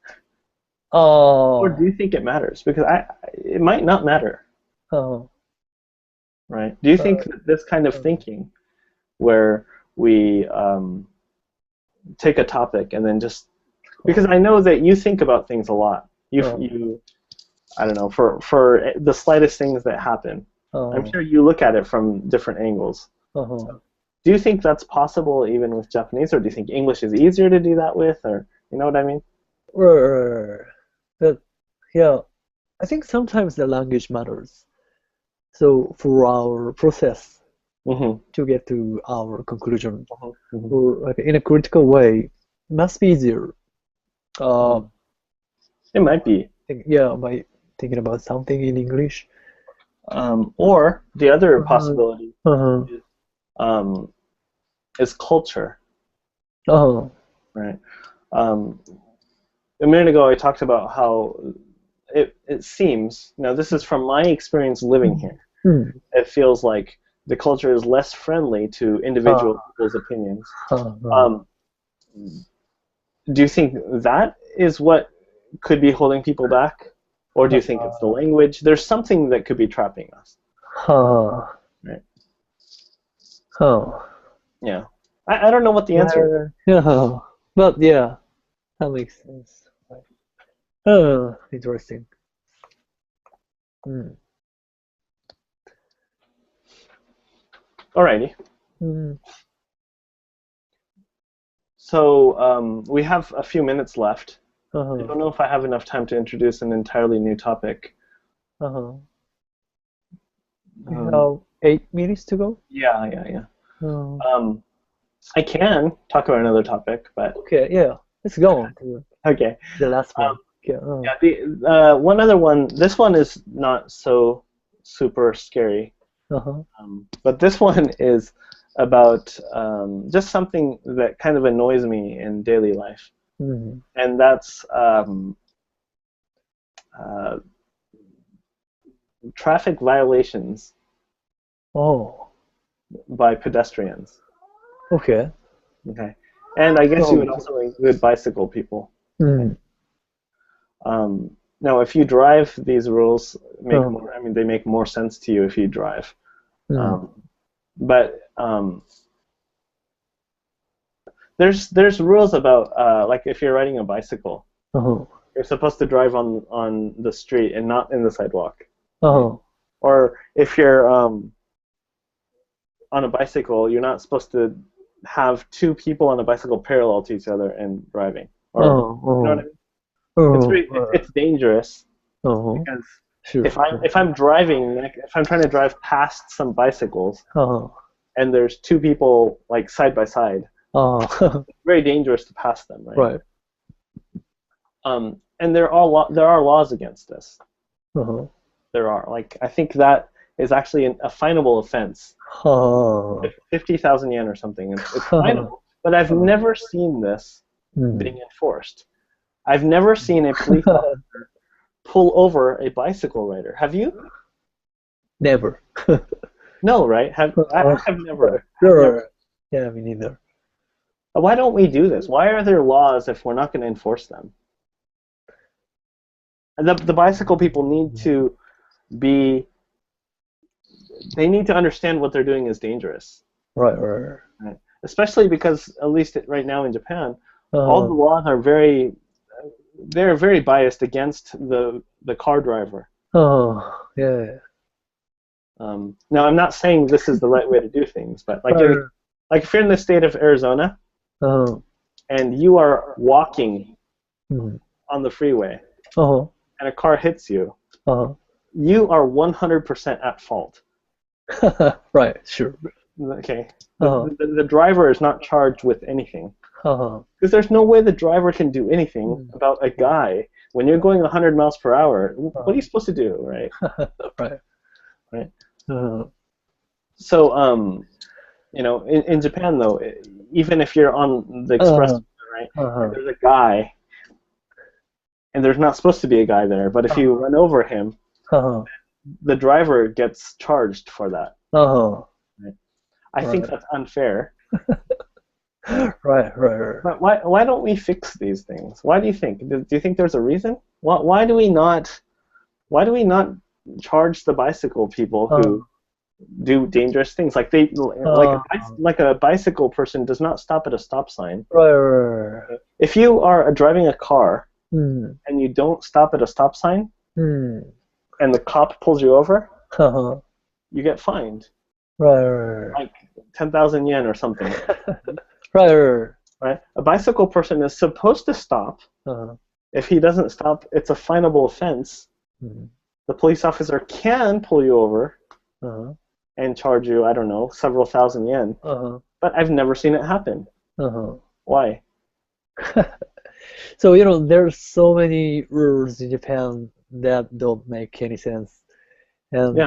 Or do you think it matters? Because it might not matter. Right? Do you think that this kind of thinking, where we take a topic and then just, because I know that you think about things a lot. You I don't know, for the slightest things that happen. I'm sure you look at it from different angles. Do you think that's possible even with Japanese, or do you think English is easier to do that with, or you know what I mean? Yeah, I think sometimes the language matters. So for our process to get to our conclusion, or in a critical way, it must be easier. It might be. By thinking about something in English. Or the other possibility is culture. Right. A minute ago I talked about how it seems, now this is from my experience living here, it feels like the culture is less friendly to individual people's opinions. Do you think that is what could be holding people back? Or do you think it's the language? There's something that could be trapping us. Right. Yeah. I don't know what the answer is. Yeah. But yeah, that makes sense. Interesting. Alrighty. So we have a few minutes left. I don't know if I have enough time to introduce an entirely new topic. We have 8 minutes to go? Yeah. I can talk about another topic, but... Okay, yeah. Let's go on to okay. the last one. Yeah. Yeah. One other one. This one is not so super scary, but this one is about just something that kind of annoys me in daily life, and that's traffic violations by pedestrians. Okay. Okay. And I guess you would also include bicycle people. Now, if you drive, these rules they make more sense to you if you drive. But there's rules about like if you're riding a bicycle, you're supposed to drive on the street and not in the sidewalk. Or if you're on a bicycle, you're not supposed to have two people on a bicycle parallel to each other and driving. Or, you know what I mean? It's dangerous because if I'm driving, like, if I'm trying to drive past some bicycles and there's two people like side by side, it's very dangerous to pass them, right? And there are laws against this. There are, like, I think that is actually a finable offense. 50,000 yen or something. It's finable, but I've never seen this being enforced. I've never seen a police officer pull over a bicycle rider. Have you? Never. No, right? I have never. Sure. Yeah, me neither. Why don't we do this? Why are there laws if we're not going to enforce them? And the bicycle people need to they need to understand what they're doing is dangerous. Right. Especially because, at least right now in Japan, all the laws are they're very biased against the car driver. Yeah. Now, I'm not saying this is the right way to do things, but like if you're in the state of Arizona and you are walking on the freeway and a car hits you, you are 100% at fault. Right, sure. Okay. The driver is not charged with anything. Because there's no way the driver can do anything about a guy. When you're going 100 miles per hour, what are you supposed to do, right? Right. So, in Japan, though, even if you're on the expressway, right, and there's a guy, and there's not supposed to be a guy there, but if you run over him, the driver gets charged for that. Right? I think that's unfair. Right. But why don't we fix these things? Why do you think? Do you think there's a reason? Why do we not charge the bicycle people who do dangerous things? Like a bicycle person does not stop at a stop sign. Right. If you are driving a car and you don't stop at a stop sign and the cop pulls you over, you get fined. Right. Like 10,000 yen or something. Right. A bicycle person is supposed to stop. If he doesn't stop, it's a finable offense. The police officer can pull you over and charge you, I don't know, several thousand yen. But I've never seen it happen. Why? So, there's so many rules in Japan that don't make any sense. And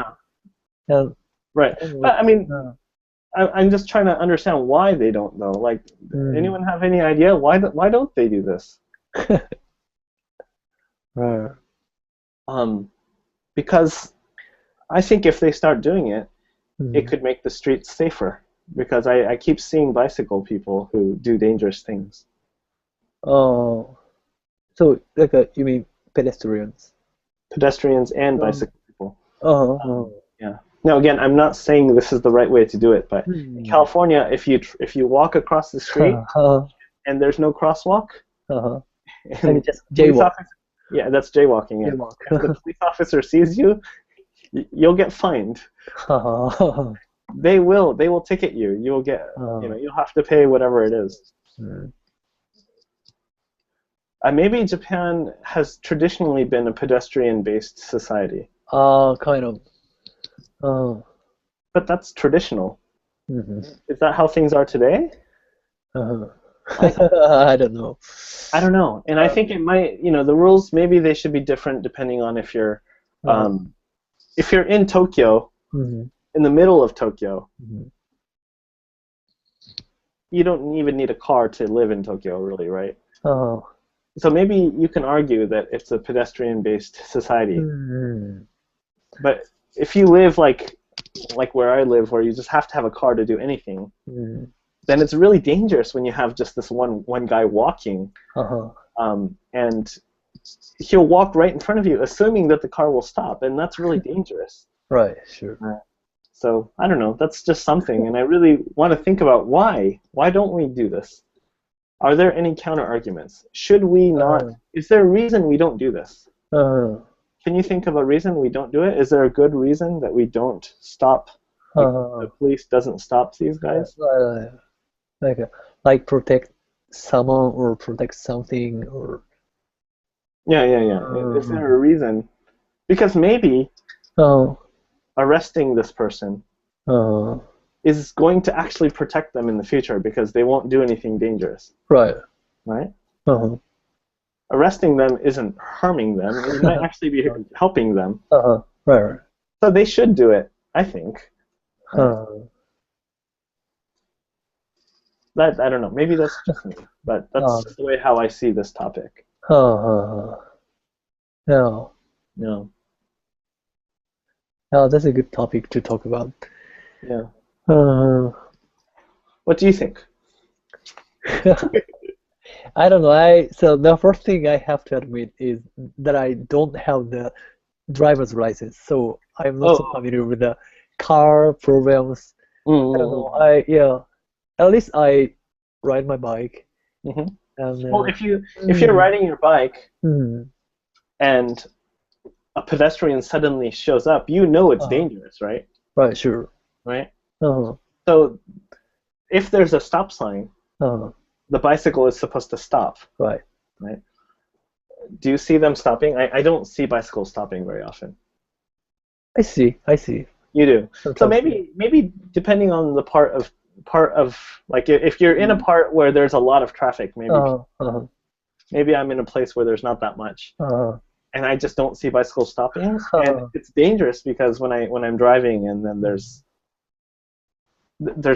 right. But I mean, I'm just trying to understand why they don't, though. Like, anyone have any idea why don't they do this? Right. Because I think if they start doing it, it could make the streets safer. Because I keep seeing bicycle people who do dangerous things. Oh, so you mean pedestrians? Pedestrians and bicycle people. Yeah. Now, again, I'm not saying this is the right way to do it, but in California, if you walk across the street and there's no crosswalk, and you just jaywalk. Yeah, that's jaywalking. Yeah. If the police officer sees you, you'll get fined. They will ticket you. You'll get, you'll have to pay whatever it is. Maybe Japan has traditionally been a pedestrian-based society. Kind of. But that's traditional. Is that how things are today? I don't know. I don't know, and I think it might. The rules maybe they should be different depending on if you're in Tokyo, in the middle of Tokyo. You don't even need a car to live in Tokyo, really, right? So maybe you can argue that it's a pedestrian-based society. But if you live like where I live, where you just have to have a car to do anything, then it's really dangerous when you have just this one guy walking, and he'll walk right in front of you, assuming that the car will stop, and that's really dangerous. Right, sure. So I don't know. That's just something, and I really want to think about why. Why don't we do this? Are there any counter arguments? Should we not? Is there a reason we don't do this? Can you think of a reason we don't do it? Is there a good reason that we don't stop? The police doesn't stop these guys? Like protect someone or protect something or. Yeah. Is there a reason? Because maybe arresting this person is going to actually protect them in the future because they won't do anything dangerous. Right. Right? Arresting them isn't harming them. It might actually be helping them. Right. So they should do it, I think. That I don't know. Maybe that's just me, but that's just the way how I see this topic. No. Oh, that's a good topic to talk about. Yeah. What do you think? I don't know. So the first thing I have to admit is that I don't have the driver's license, so I'm not so familiar with the car problems. I don't know. At least I ride my bike. And, well, if you're riding your bike and a pedestrian suddenly shows up, you know it's dangerous, right? Right. Sure. Right. So if there's a stop sign, the bicycle is supposed to stop. Right. Right. Do you see them stopping? I don't see bicycles stopping very often. I see. You do. Sometimes, so maybe depending on the part of like if you're in a part where there's a lot of traffic, maybe I'm in a place where there's not that much, and I just don't see bicycles stopping, and it's dangerous because when I'm driving and then there's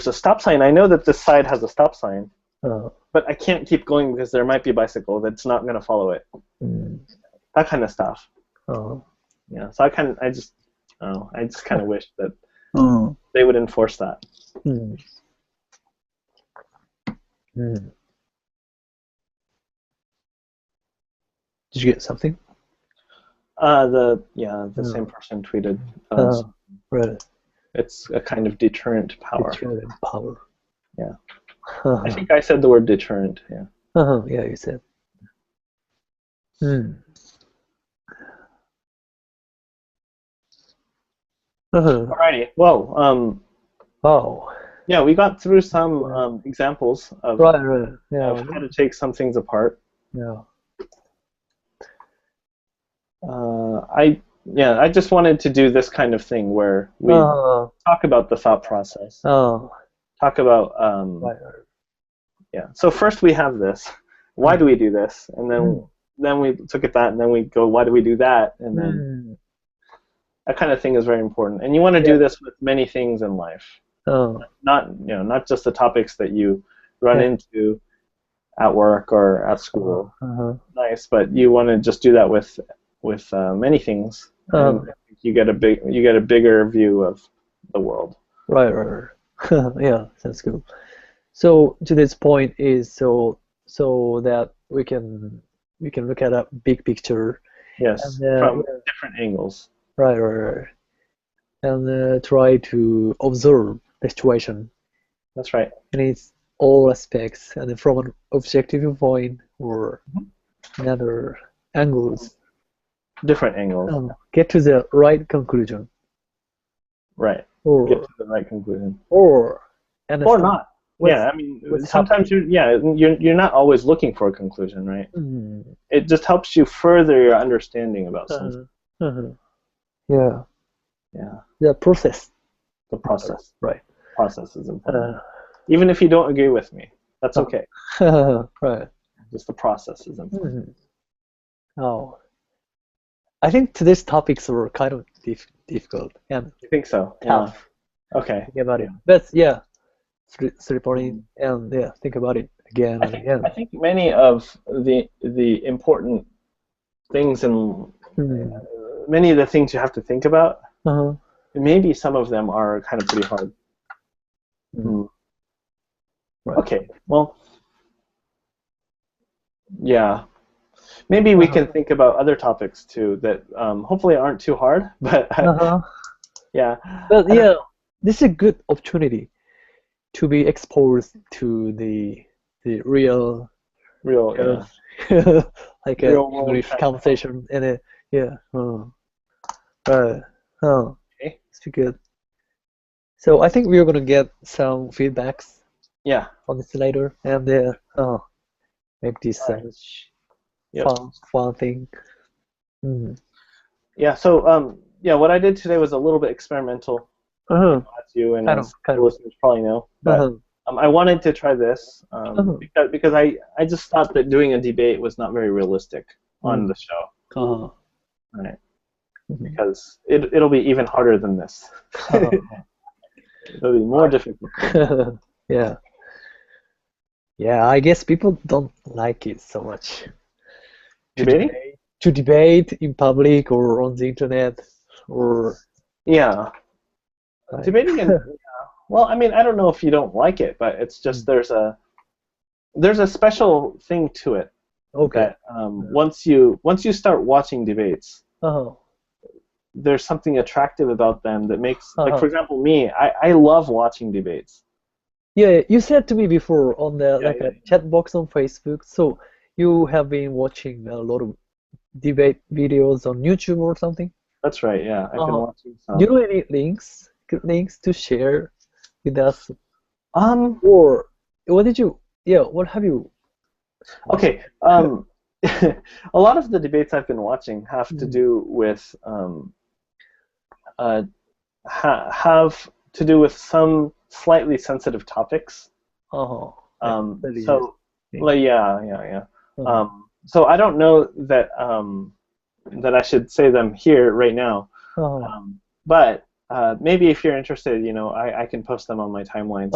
a stop sign, I know that this side has a stop sign, but I can't keep going because there might be a bicycle that's not going to follow it. That kind of stuff. Yeah. So I just kind of wish that they would enforce that. Did you get something? The same person tweeted. Right. It's a kind of deterrent power. Deterrent power. Yeah. I think I said the word deterrent. Yeah. Yeah, you said. Alrighty. Well. Yeah, we got through some examples of of how to take some things apart. Yeah. I just wanted to do this kind of thing where we talk about the thought process. Talk about So first we have this. Why do we do this? And then we look at that, and then we go, why do we do that? And then that kind of thing is very important. And you want to do this with many things in life. Not just the topics that you run into at work or at school. Nice, but you want to just do that with many things. And you get a bigger view of the world. Right. Yeah, sounds good. So to this point is so that we can look at a big picture. Yes, from different angles. Right. And try to observe the situation. That's right. And it's all aspects, and from an objective viewpoint or another angles. Different angles. Get to the right conclusion. Right. Or get to the right conclusion. Or not. Yeah, I mean, sometimes you're not always looking for a conclusion, right? It just helps you further your understanding about something. Yeah. The process. The process. Right. Process is important. Even if you don't agree with me. That's okay. Right. Just the process is important. Oh, I think today's topics were kind of difficult and You think so? tough. Yeah. Okay. Think about it. But yeah, 3 point and yeah, think about it again and again. I think many of the important things and many of the things you have to think about, maybe some of them are kind of pretty hard. Right. Okay. Well, yeah. Maybe we can think about other topics too that hopefully aren't too hard, but yeah. But yeah, this is a good opportunity to be exposed to the real yeah. like Real a English conversation and yeah. Right. Okay. It's good. So I think we're gonna get some feedbacks. Yeah. On this later and make this fun thing. Yeah. So yeah, what I did today was a little bit experimental. As you and as listeners probably know, but I wanted to try this because I just thought that doing a debate was not very realistic on the show. Right. Because it'll be even harder than this. It'll be more difficult. Yeah. Yeah, I guess people don't like it so much. Debating? To debate in public or on the internet or... Yeah. Debating and... Well, I mean, I don't know if you don't like it, but it's just there's a special thing to it. Okay. That once you start watching debates, there's something attractive about them that makes, like for example, me, I love watching debates. Yeah, you said to me before on the a chat box on Facebook. So you have been watching a lot of debate videos on YouTube or something? That's right. Yeah, I've been watching some. Do you know any good links to share with us? Or what did you? Yeah, what have you? Okay. A lot of the debates I've been watching have to do with have to do with some slightly sensitive topics. So like, yeah. So I don't know that that I should say them here right now. But maybe if you're interested, I can post them on my timeline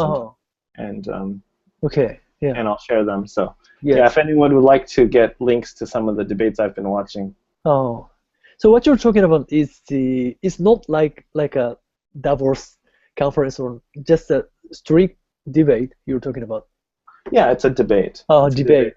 and okay. Yeah. And I'll share them. So yeah, if anyone would like to get links to some of the debates I've been watching. So what you're talking about is it's not like a Davos conference or just a strict debate you're talking about. Yeah, it's a debate. Debate.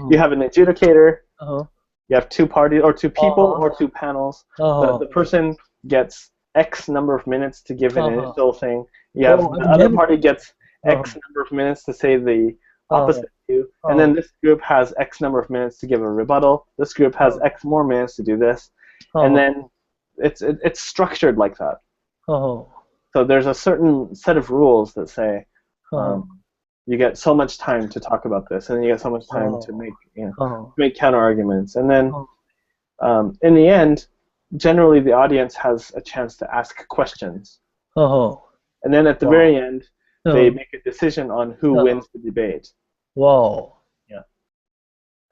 You have an adjudicator. You have two parties or two people or two panels. The person gets X number of minutes to give an initial thing. You have the other party gets X number of minutes to say the opposite view, and then this group has X number of minutes to give a rebuttal. This group has X more minutes to do this, and then it's structured like that. So there's a certain set of rules that say you get so much time to talk about this, and then you get so much time to make make counter arguments, and then in the end, generally the audience has a chance to ask questions, and then at the very end, they make a decision on who wins the debate. Wow. Yeah.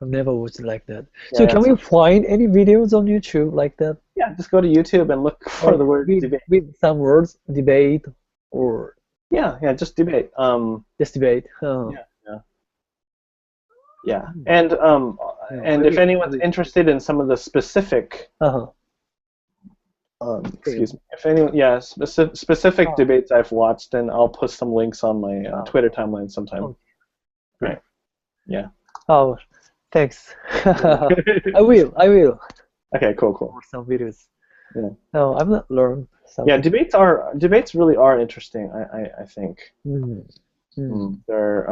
I've never watched it like that. So can we find any videos on YouTube like that? Yeah, just go to YouTube and look for the word debate. With some words, debate, or... Yeah, just debate. Just debate. Yeah. And if anyone's interested in some of the specific... excuse me. If anyone, specific debates I've watched, then I'll post some links on my Twitter timeline sometime. Right. Yeah. Oh, thanks. I will. Okay, cool. For some videos. Yeah. No, I've not learned something. Yeah, debates really are interesting. I think. They're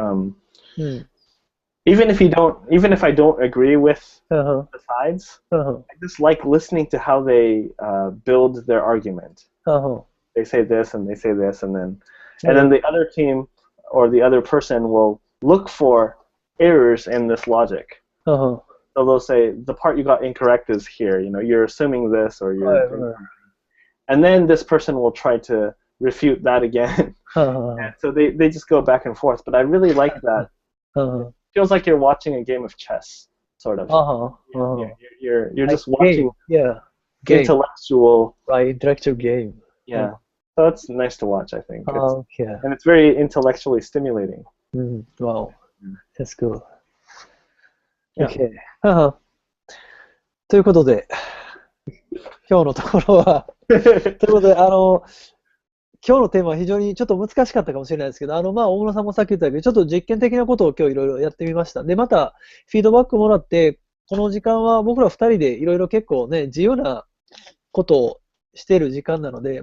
even if I don't agree with the sides, I just like listening to how they build their argument. They say this and they say this, and then the other team or the other person will look for errors in this logic. So they'll say the part you got incorrect is here. You're assuming this, or you're. And then this person will try to refute that again. And so they just go back and forth. But I really like that. Uh-huh. Feels like you're watching a game of chess, sort of. Uh-huh. Yeah, Uh-huh. you're Like just watching yeah. Game. intellectual. Right, intellectual game. Yeah. So it's nice to watch, I think. Okay. And it's very intellectually stimulating. Wow. That's cool. Yeah. Okay. ということで、今日のところは、ということで、今日のテーマは非常にちょっと難しかったかもしれないですけど、大室さんもさっき言ったように、ちょっと実験的なことを今日いろいろやってみました。で、また、フィードバックもらって、この時間は僕ら2人でいろいろ結構ね、自由なことをしている時間なので、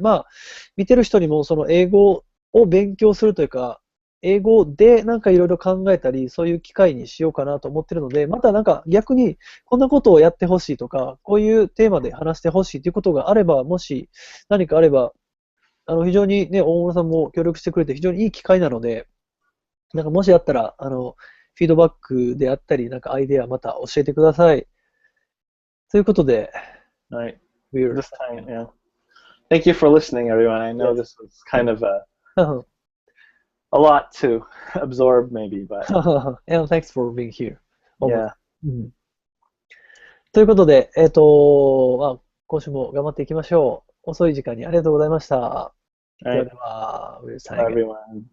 見てる人にもその英語を勉強するというか、英語でなんかいろいろ考えたり、そういう機会にしようかなと思ってるので、またなんか逆にこんなことをやってほしいとか、こういうテーマで話してほしいということがあれば、もし何かあれば、非常にね、大室さんも協力してくれて非常にいい機会なので、なんかもしあったら、フィードバックであったり、なんかアイデアまた教えてください。ということで、Right. This time, yeah. Thank you for listening, everyone. I know this was kind of a lot to absorb, maybe, but And thanks for being here. yeah. ということで、今週も頑張っていきましょう。遅い時間にありがとうございました。ではでは、Bye, everyone.